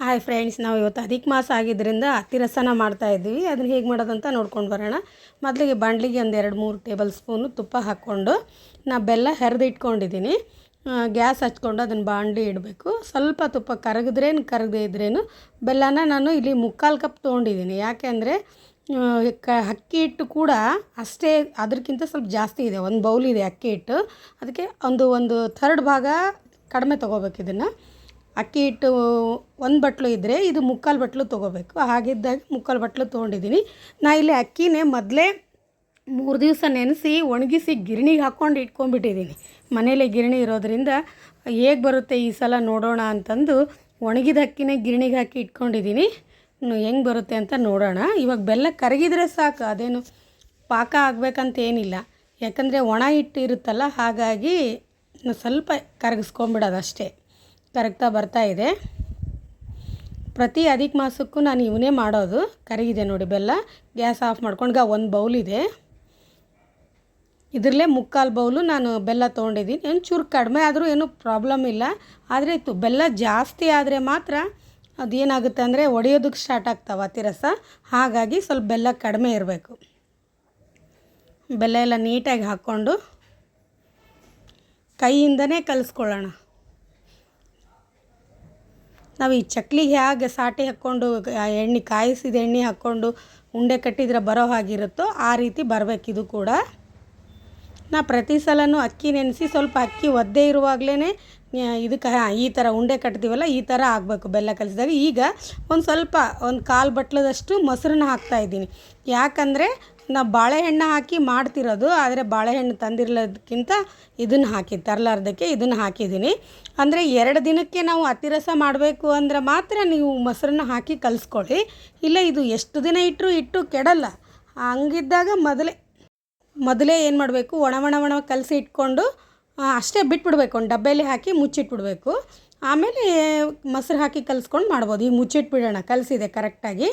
Hi friends, ನಾವು ಇವತ್ತು ಅಧಿಕ ಮಾಸ ಆಗಿದ್ದರಿಂದ ಅತಿರಸನ ಮಾಡ್ತಾಯಿದ್ವಿ. ಅದನ್ನು ಹೇಗೆ ಮಾಡೋದಂತ ನೋಡ್ಕೊಂಡು ಬರೋಣ. ಮೊದಲಿಗೆ ಬಾಣಲಿಗೆ ಒಂದು 2-3 ಟೇಬಲ್ ಸ್ಪೂನು ತುಪ್ಪ ಹಾಕ್ಕೊಂಡು ಬೆಲ್ಲ ಹೆರೆದು ಇಟ್ಕೊಂಡಿದ್ದೀನಿ. ಗ್ಯಾಸ್ ಹಚ್ಕೊಂಡು ಅದನ್ನು ಬಾಣಲಿ ಇಡಬೇಕು. ಸ್ವಲ್ಪ ತುಪ್ಪ ಕರಗದೇ ಇದ್ರೇನು ಬೆಲ್ಲನ ನಾನು ಇಲ್ಲಿ 3/4 ಕಪ್ ತೊಗೊಂಡಿದ್ದೀನಿ. ಯಾಕೆ ಅಂದರೆ ಅಕ್ಕಿ ಹಿಟ್ಟು ಕೂಡ ಅಷ್ಟೇ, ಅದಕ್ಕಿಂತ ಸ್ವಲ್ಪ ಜಾಸ್ತಿ ಇದೆ. ಒಂದು ಬೌಲ್ ಇದೆ ಅಕ್ಕಿ ಹಿಟ್ಟು, ಅದಕ್ಕೆ ಒಂದು ಥರ್ಡ್ ಭಾಗ ಕಡಿಮೆ ತೊಗೋಬೇಕು. ಇದನ್ನು ಅಕ್ಕಿ ಹಿಟ್ಟು 1 ಬಟ್ಲು ಇದ್ದರೆ ಇದು 3/4 ಬಟ್ಲು ತೊಗೋಬೇಕು. ಹಾಗಿದ್ದಾಗ 3/4 ಬಟ್ಲು ತೊಗೊಂಡಿದ್ದೀನಿ. ಇಲ್ಲಿ ಅಕ್ಕಿನೇ ಮೊದಲೇ 3 ದಿವಸ ನೆನೆಸಿ ಒಣಗಿಸಿ ಗಿರಣಿಗೆ ಹಾಕ್ಕೊಂಡು ಇಟ್ಕೊಂಡ್ಬಿಟ್ಟಿದ್ದೀನಿ. ಮನೇಲೆ ಗಿರಣಿ ಇರೋದ್ರಿಂದ ಹೇಗೆ ಬರುತ್ತೆ ಈ ಸಲ ನೋಡೋಣ ಅಂತಂದು ಒಣಗಿದ ಅಕ್ಕಿನೇ ಗಿರಣಿಗೆ ಹಾಕಿ ಇಟ್ಕೊಂಡಿದ್ದೀನಿ. ಹೆಂಗೆ ಬರುತ್ತೆ ಅಂತ ನೋಡೋಣ. ಇವಾಗ ಬೆಲ್ಲ ಕರಗಿದ್ರೆ ಸಾಕು, ಅದೇನು ಪಾಕ ಆಗಬೇಕಂತ ಏನಿಲ್ಲ. ಯಾಕಂದರೆ ಒಣ ಹಿಟ್ಟು ಇರುತ್ತಲ್ಲ, ಹಾಗಾಗಿ ಸ್ವಲ್ಪ ಕರಗಿಸ್ಕೊಂಬಿಡೋದು ಅಷ್ಟೇ. ಕರಗ್ತಾ ಬರ್ತಾ ಇದೆ. ಪ್ರತಿ ಅಧಿಕ ಮಾಸಕ್ಕೂ ನಾನು ಇವನೇ ಮಾಡೋದು. ಕರಗಿದೆ ನೋಡಿ ಬೆಲ್ಲ. ಗ್ಯಾಸ್ ಆಫ್ ಮಾಡ್ಕೊಂಡು ಒಂದು ಬೌಲ್ ಇದೆ, ಇದರಲ್ಲೇ 3/4 ಬೌಲು ನಾನು ಬೆಲ್ಲ ತೊಗೊಂಡಿದ್ದೀನಿ. ಒಂಚೂರು ಕಡಿಮೆ ಆದರೂ ಏನೂ ಪ್ರಾಬ್ಲಮ್ ಇಲ್ಲ. ಆದರೆ ಬೆಲ್ಲ ಜಾಸ್ತಿ ಆದರೆ ಮಾತ್ರ ಅದೇನಾಗುತ್ತೆ ಅಂದರೆ ಒಡೆಯೋದಕ್ಕೆ ಸ್ಟಾರ್ಟ್ ಆಗ್ತಾವೆ ಅತಿರಸ. ಹಾಗಾಗಿ ಸ್ವಲ್ಪ ಬೆಲ್ಲ ಕಡಿಮೆ ಇರಬೇಕು. ಬೆಲ್ಲ ಎಲ್ಲ ನೀಟಾಗಿ ಹಾಕ್ಕೊಂಡು ಕೈಯಿಂದನೇ ಕಲಿಸ್ಕೊಳ್ಳೋಣ. ನಾವು ಈ ಚಕ್ಲಿಗೆ ಹೇಗೆ ಸಾಟಿ ಹಾಕ್ಕೊಂಡು ಎಣ್ಣೆ ಕಾಯಿಸಿದ ಎಣ್ಣೆ ಹಾಕ್ಕೊಂಡು ಉಂಡೆ ಕಟ್ಟಿದ್ರೆ ಬರೋ ಹಾಗಿರುತ್ತೋ ಆ ರೀತಿ ಬರಬೇಕಿದು ಕೂಡ. ಪ್ರತಿ ಸಲನೂ ಅಕ್ಕಿ ನೆನೆಸಿ ಸ್ವಲ್ಪ ಅಕ್ಕಿ ಒದ್ದೆ ಇರುವಾಗಲೇ ಇದಕ್ಕೆ ಈ ಥರ ಉಂಡೆ ಕಟ್ತೀವಲ್ಲ, ಈ ಥರ ಆಗಬೇಕು ಬೆಲ್ಲ ಕಲಿಸಿದಾಗ. ಈಗ ಒಂದು 1/4 ಬಟ್ಲದಷ್ಟು ಮೊಸರನ್ನ ಹಾಕ್ತಾಯಿದ್ದೀನಿ. ಯಾಕಂದರೆ ನಾವು ಬಾಳೆಹಣ್ಣು ಹಾಕಿ ಮಾಡ್ತಿರೋದು, ಆದರೆ ಬಾಳೆಹಣ್ಣು ತಂದಿರಲೋದಕ್ಕಿಂತ ಇದನ್ನು ತರಲಾರ್ದಕ್ಕೆ ಇದನ್ನು ಹಾಕಿದ್ದೀನಿ. ಅಂದರೆ 2 ದಿನಕ್ಕೆ ನಾವು ಅತಿರಸ ಮಾಡಬೇಕು ಅಂದರೆ ಮಾತ್ರ ನೀವು ಮೊಸರನ್ನ ಹಾಕಿ ಕಲಿಸ್ಕೊಳ್ಳಿ. ಇಲ್ಲ ಇದು ಎಷ್ಟು ದಿನ ಇಟ್ಟು ಕೆಡಲ್ಲ. ಹಂಗಿದ್ದಾಗ ಮೊದಲೇ ಏನು ಮಾಡಬೇಕು, ಒಣ ಕಲಸಿ ಇಟ್ಕೊಂಡು ಅಷ್ಟೇ ಬಿಟ್ಬಿಡ್ಬೇಕು. ಒಂದು ಡಬ್ಬೆಯಲ್ಲಿ ಹಾಕಿ ಮುಚ್ಚಿಟ್ಬಿಡ್ಬೇಕು. ಆಮೇಲೆ ಮೊಸರು ಹಾಕಿ ಕಲಿಸ್ಕೊಂಡು ಮಾಡ್ಬೋದು. ಈಗ ಮುಚ್ಚಿಟ್ಬಿಡೋಣ. ಕಲಸಿದೆ ಕರೆಕ್ಟಾಗಿ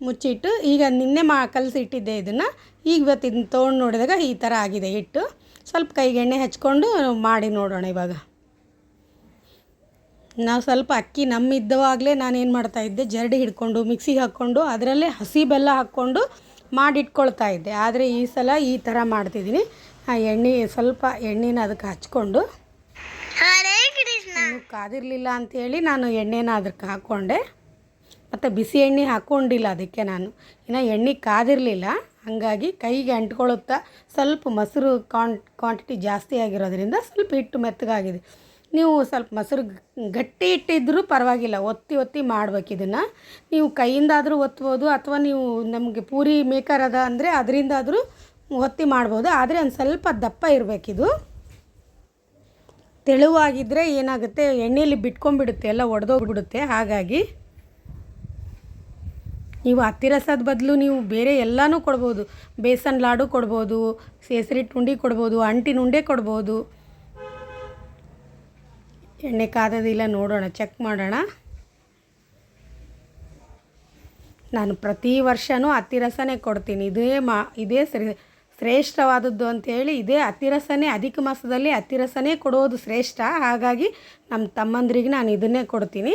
ಮುಚ್ಚಿಟ್ಟು. ಈಗ ನಿನ್ನೆ ಕಲಸಿ ಇಟ್ಟಿದ್ದೆ ಇದನ್ನು. ಈಗ ಇವತ್ತು ಇದನ್ನು ತೊಗೊಂಡು ನೋಡಿದಾಗ ಈ ಥರ ಆಗಿದೆ ಹಿಟ್ಟು. ಸ್ವಲ್ಪ ಕೈಗೆ ಎಣ್ಣೆ ಹಚ್ಕೊಂಡು ಮಾಡಿ ನೋಡೋಣ. ಇವಾಗ ನಾವು ಸ್ವಲ್ಪ ಅಕ್ಕಿ ನಮ್ಮಿದ್ದವಾಗಲೇ ನಾನೇನು ಮಾಡ್ತಾಯಿದ್ದೆ, ಜರಡಿ ಹಿಡ್ಕೊಂಡು ಮಿಕ್ಸಿಗೆ ಹಾಕ್ಕೊಂಡು ಅದರಲ್ಲೇ ಹಸಿ ಬೆಲ್ಲ ಹಾಕ್ಕೊಂಡು ಮಾಡಿಟ್ಕೊಳ್ತಾ ಇದ್ದೆ. ಆದರೆ ಈ ಸಲ ಈ ಥರ ಮಾಡ್ತಿದ್ದೀನಿ. ಸ್ವಲ್ಪ ಎಣ್ಣೆನ ಅದಕ್ಕೆ ಹಚ್ಕೊಂಡು, ಕಾದಿರಲಿಲ್ಲ ಅಂಥೇಳಿ ನಾನು ಎಣ್ಣೆನ ಅದಕ್ಕೆ ಹಾಕ್ಕೊಂಡೆ. ಮತ್ತು ಬಿಸಿ ಎಣ್ಣೆ ಹಾಕ್ಕೊಂಡಿಲ್ಲ ಅದಕ್ಕೆ ನಾನು. ಇನ್ನು ಎಣ್ಣೆ ಕಾದಿರಲಿಲ್ಲ, ಹಾಗಾಗಿ ಕೈಗೆ ಅಂಟ್ಕೊಳ್ಳುತ್ತಾ ಸ್ವಲ್ಪ ಮೊಸರು ಕ್ವಾಂಟಿಟಿ ಜಾಸ್ತಿ ಆಗಿರೋದ್ರಿಂದ ಸ್ವಲ್ಪ ಹಿಟ್ಟು ಮೆತ್ತಗಾಗಿದೆ. ನೀವು ಸ್ವಲ್ಪ ಮೊಸರು ಗಟ್ಟಿ ಇಟ್ಟಿದ್ದರೂ ಪರವಾಗಿಲ್ಲ, ಒತ್ತಿ ಮಾಡಬೇಕು ಇದನ್ನು. ನೀವು ಕೈಯಿಂದಾದರೂ ಒತ್ಬೋದು, ಅಥವಾ ನೀವು ನಮಗೆ ಪೂರಿ ಮೇಕರ್ ಅದ ಅಂದರೆ ಅದರಿಂದಾದರೂ ಒತ್ತಿ ಮಾಡ್ಬೋದು. ಆದರೆ ಒಂದು ಸ್ವಲ್ಪ ದಪ್ಪ ಇರಬೇಕಿದು. ತೆಳುವಾಗಿದ್ದರೆ ಏನಾಗುತ್ತೆ, ಎಣ್ಣೆಯಲ್ಲಿ ಬಿಟ್ಕೊಂಡ್ಬಿಡುತ್ತೆ, ಎಲ್ಲ ಒಡೆದೋಗ್ಬಿಡುತ್ತೆ. ಹಾಗಾಗಿ ನೀವು ಅತಿರಸದ ಬದಲು ನೀವು ಬೇರೆ ಎಲ್ಲನೂ ಕೊಡ್ಬೋದು. ಬೇಸನ್ ಲಾಡು ಕೊಡ್ಬೋದು, ಸೇಸರಿಟ್ಟು ಉಂಡೆ ಕೊಡ್ಬೋದು, ಅಂಟಿನ ಉಂಡೆ ಕೊಡ್ಬೋದು. ಎಣ್ಣೆ ಕಾದದಿಲ್ಲ ನೋಡೋಣ, ಚೆಕ್ ಮಾಡೋಣ. ನಾನು ಪ್ರತಿ ವರ್ಷವೂ ಅತಿರಸನೇ ಕೊಡ್ತೀನಿ. ಇದೇ ಶ್ರೇಷ್ಠವಾದದ್ದು ಅಂಥೇಳಿ ಇದೇ ಅತಿರಸನೇ, ಅಧಿಕ ಮಾಸದಲ್ಲಿ ಅತಿರಸನೇ ಕೊಡೋದು ಶ್ರೇಷ್ಠ. ಹಾಗಾಗಿ ನಮ್ಮ ತಮ್ಮಂದ್ರಿಗೆ ನಾನು ಇದನ್ನೇ ಕೊಡ್ತೀನಿ.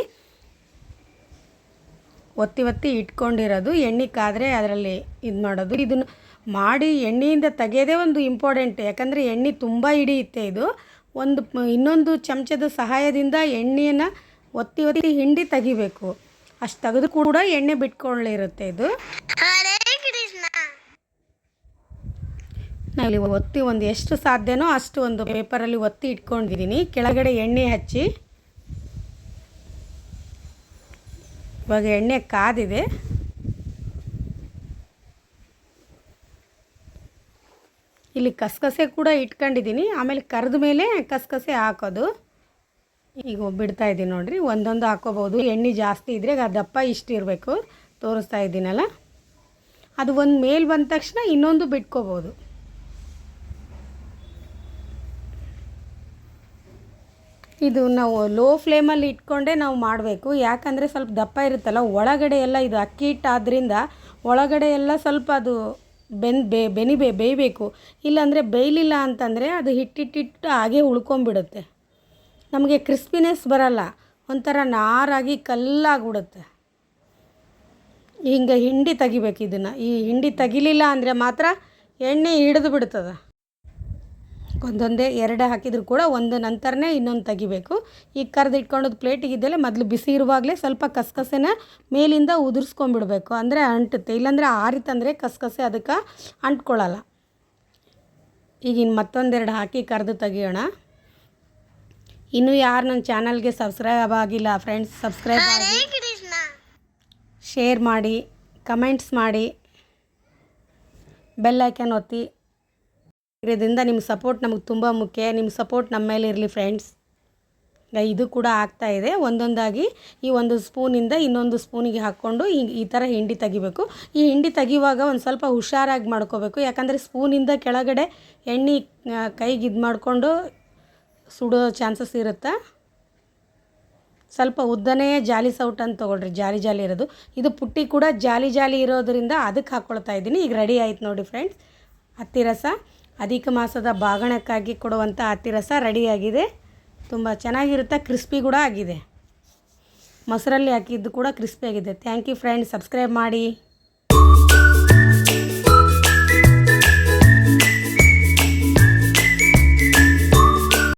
ಒತ್ತಿ ಇಟ್ಕೊಂಡಿರೋದು. ಎಣ್ಣೆ ಕಾದರೆ ಅದರಲ್ಲಿ ಇದು ಮಾಡೋದು. ಇದನ್ನು ಮಾಡಿ ಎಣ್ಣೆಯಿಂದ ತೆಗೆಯೋದೇ ಒಂದು ಇಂಪಾರ್ಟೆಂಟ್. ಯಾಕಂದರೆ ಎಣ್ಣೆ ತುಂಬ ಹಿಡಿಯುತ್ತೆ ಇದು. ಇನ್ನೊಂದು ಚಮಚದ ಸಹಾಯದಿಂದ ಎಣ್ಣೆಯನ್ನು ಒತ್ತಿ ಹಿಂಡಿ ತೆಗಿಬೇಕು. ಅಷ್ಟು ತೆಗೆದು ಕೂಡ ಎಣ್ಣೆ ಬಿಟ್ಕೊಳ್ಳಿರುತ್ತೆ ಇದು. ನಾವಿಲ್ಲಿ ಒತ್ತಿ ಎಷ್ಟು ಸಾಧ್ಯನೋ ಅಷ್ಟು ಒಂದು ಪೇಪರಲ್ಲಿ ಒತ್ತಿ ಇಟ್ಕೊಂಡಿದ್ದೀನಿ. ಕೆಳಗಡೆ ಎಣ್ಣೆ ಹಚ್ಚಿ, ಇವಾಗ ಎಣ್ಣೆ ಕಾದಿದೆ. ಇಲ್ಲಿ ಕಸಕಸೆ ಕೂಡ ಇಟ್ಕೊಂಡಿದ್ದೀನಿ. ಆಮೇಲೆ ಕರೆದ ಮೇಲೆ ಕಸಕಸೆ ಹಾಕೋದು. ಈಗ ಬಿಡ್ತಾ ಇದ್ದೀನಿ ನೋಡಿರಿ, ಒಂದೊಂದು ಹಾಕೋಬೋದು. ಎಣ್ಣೆ ಜಾಸ್ತಿ ಇದ್ದರೆ ದಪ್ಪ ಇಷ್ಟು ಇರಬೇಕು. ತೋರಿಸ್ತಾ ಇದ್ದೀನಲ್ಲ, ಅದು ಒಂದು ಮೇಲೆ ಬಂದ ತಕ್ಷಣ ಇನ್ನೊಂದು ಬಿಟ್ಕೋಬೋದು. ಇದು ನಾವು ಲೋ ಫ್ಲೇಮಲ್ಲಿ ಇಟ್ಕೊಂಡೇ ನಾವು ಮಾಡಬೇಕು. ಯಾಕಂದರೆ ಸ್ವಲ್ಪ ದಪ್ಪ ಇರುತ್ತಲ್ಲ, ಒಳಗಡೆ ಎಲ್ಲ ಇದು ಅಕ್ಕಿ ಹಿಟ್ಟು ಆದ್ದರಿಂದ ಒಳಗಡೆ ಎಲ್ಲ ಸ್ವಲ್ಪ ಅದು ಬೇಯಬೇಕು. ಇಲ್ಲಾಂದರೆ ಬೇಯಲಿಲ್ಲ ಅಂತಂದರೆ ಅದು ಹಿಟ್ಟಿಟ್ಟು ಹಾಗೆ ಉಳ್ಕೊಂಬಿಡುತ್ತೆ. ನಮಗೆ ಕ್ರಿಸ್ಪಿನೆಸ್ ಬರಲ್ಲ. ಒಂಥರ ನಾರಾಗಿ ಕಲ್ಲಾಗ್ಬಿಡುತ್ತೆ. ಹಿಂಗೆ ಹಿಂಡಿ ತೆಗಿಬೇಕು ಇದನ್ನು. ಈ ಹಿಂಡಿ ತೆಗಿಲಿಲ್ಲ ಅಂದರೆ ಮಾತ್ರ ಎಣ್ಣೆ ಹಿಡಿದು ಬಿಡ್ತದೆ. ಒಂದೊಂದೇ ಎರಡೇ ಹಾಕಿದ್ರು ಕೂಡ ಒಂದು ನಂತರನೇ ಇನ್ನೊಂದು ತೆಗಿಬೇಕು. ಈಗ ಕರೆದು ಇಟ್ಕೊಂಡದ್ದು ಪ್ಲೇಟಿಗಿದ್ದಲ್ಲೇ ಮೊದಲು ಬಿಸಿ ಇರುವಾಗಲೇ ಸ್ವಲ್ಪ ಕಸಕಸೆನ ಮೇಲಿಂದ ಉದುರಿಸ್ಕೊಂಬಿಡ್ಬೇಕು, ಅಂದರೆ ಅಂಟುತ್ತೆ. ಇಲ್ಲಾಂದರೆ ಆರಿತಂದರೆ ಕಸಕಸೆ ಅದಕ್ಕೆ ಅಂಟ್ಕೊಳ್ಳಲ್ಲ. ಈಗ ಇನ್ನು ಮತ್ತೊಂದೆರಡು ಹಾಕಿ ಕರೆದು ತೆಗಿಯೋಣ. ಇನ್ನೂ ಯಾರು ನನ್ನ ಚಾನಲ್ಗೆ ಸಬ್ಸ್ಕ್ರೈಬ್ ಆಗಿಲ್ಲ ಫ್ರೆಂಡ್ಸ್, ಸಬ್ಸ್ಕ್ರೈಬ್ ಆಗಿ, ಶೇರ್ ಮಾಡಿ, ಕಮೆಂಟ್ಸ್ ಮಾಡಿ, ಬೆಲ್ ಐಕಾನ್ ಒತ್ತಿ. ಇದರಿಂದ ನಿಮ್ಮ ಸಪೋರ್ಟ್ ನಮಗೆ ತುಂಬ ಮುಖ್ಯ. ನಿಮ್ಮ ಸಪೋರ್ಟ್ ನಮ್ಮ ಮೇಲೆ ಇರಲಿ ಫ್ರೆಂಡ್ಸ್. ಇದು ಕೂಡ ಆಗ್ತಾಯಿದೆ. ಒಂದೊಂದಾಗಿ ಈ ಒಂದು ಸ್ಪೂನಿಂದ ಇನ್ನೊಂದು ಸ್ಪೂನಿಗೆ ಹಾಕ್ಕೊಂಡು ಈ ಥರ ಹಿಂಡಿ ತೆಗಿಬೇಕು. ಈ ಹಿಂಡಿ ತೆಗಿಯುವಾಗ ಒಂದು ಸ್ವಲ್ಪ ಹುಷಾರಾಗಿ ಮಾಡ್ಕೋಬೇಕು, ಯಾಕಂದರೆ ಸ್ಪೂನಿಂದ ಕೆಳಗಡೆ ಎಣ್ಣೆ ಕೈಗೆ ಇದು ಮಾಡಿಕೊಂಡು ಸುಡೋ ಚಾನ್ಸಸ್ ಇರುತ್ತೆ. ಸ್ವಲ್ಪ ಉದ್ದನೇ ಜಾಲಿ ಸೌಟ್ ಅಂತ ತೊಗೊಳ್ರಿ, ಜಾಲಿ ಜಾಲಿ ಇರೋದು. ಇದು ಪುಟ್ಟಿ ಕೂಡ ಜಾಲಿ ಜಾಲಿ ಇರೋದರಿಂದ ಅದಕ್ಕೆ ಹಾಕ್ಕೊಳ್ತಾ ಇದ್ದೀನಿ. ಈಗ ರೆಡಿ ಆಯ್ತು ನೋಡಿ ಫ್ರೆಂಡ್ಸ್, ಅತ್ತಿರಸ. ಅಧಿಕ ಮಾಸದ ಬಾಗಣಕ್ಕಾಗಿ ಕೊಡುವಂಥ ಅತ್ತಿರಸ ರೆಡಿಯಾಗಿದೆ. ತುಂಬ ಚೆನ್ನಾಗಿರುತ್ತೆ, ಕ್ರಿಸ್ಪಿ ಕೂಡ ಆಗಿದೆ. ಮೊಸರಲ್ಲಿ ಹಾಕಿದ್ದು ಕೂಡ ಕ್ರಿಸ್ಪಿ ಆಗಿದೆ. ಥ್ಯಾಂಕ್ ಯು ಫ್ರೆಂಡ್ಸ್, ಸಬ್ಸ್ಕ್ರೈಬ್ ಮಾಡಿ.